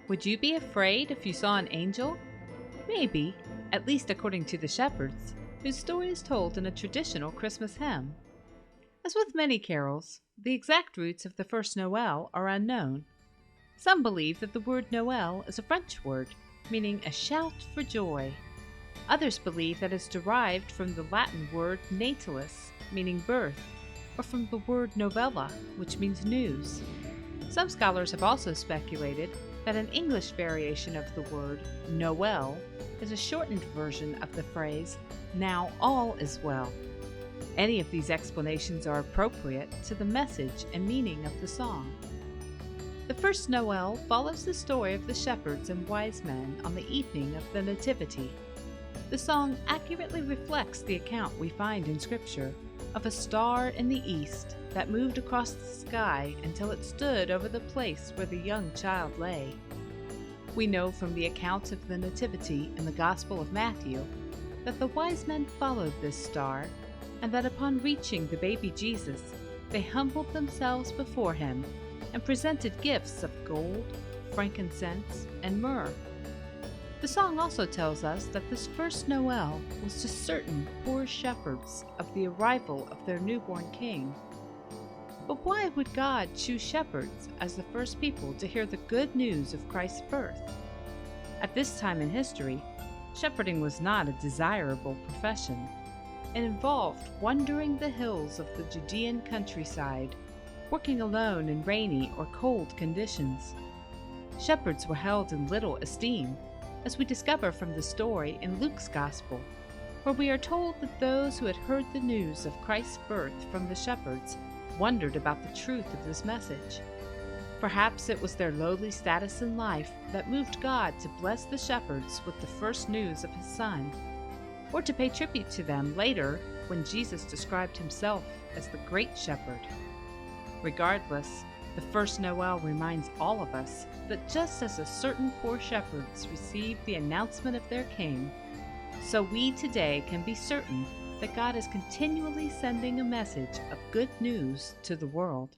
Would you be afraid if you saw an angel? Maybe, at least according to the shepherds, whose story is told in a traditional Christmas hymn. As with many carols, the exact roots of the first Noel are unknown. Some believe that the word Noel is a French word, meaning a shout for joy. Others believe that it's derived from the Latin word natalis, meaning birth, or from the word novella, which means news. Some scholars have also speculated that an English variation of the word Noel is a shortened version of the phrase, "Now all is well." Any of these explanations are appropriate to the message and meaning of the song. The first Noel follows the story of the shepherds and wise men on the evening of the Nativity. The song accurately reflects the account we find in Scripture of a star in the east that moved across the sky until it stood over the place where the young child lay. We know from the accounts of the Nativity in the Gospel of Matthew that the wise men followed this star, and that upon reaching the baby Jesus, they humbled themselves before him and presented gifts of gold, frankincense, and myrrh. The song also tells us that this first Noel was to certain poor shepherds of the arrival of their newborn king. But why would God choose shepherds as the first people to hear the good news of Christ's birth? At this time in history, shepherding was not a desirable profession. It involved wandering the hills of the Judean countryside, working alone in rainy or cold conditions. Shepherds were held in little esteem, as we discover from the story in Luke's Gospel, where we are told that those who had heard the news of Christ's birth from the shepherds wondered about the truth of this message. Perhaps it was their lowly status in life that moved God to bless the shepherds with the first news of his Son, or to pay tribute to them later when Jesus described himself as the Great Shepherd. Regardless, the first Noel reminds all of us that just as a certain poor shepherds received the announcement of their king, so we today can be certain that God is continually sending a message of good news to the world.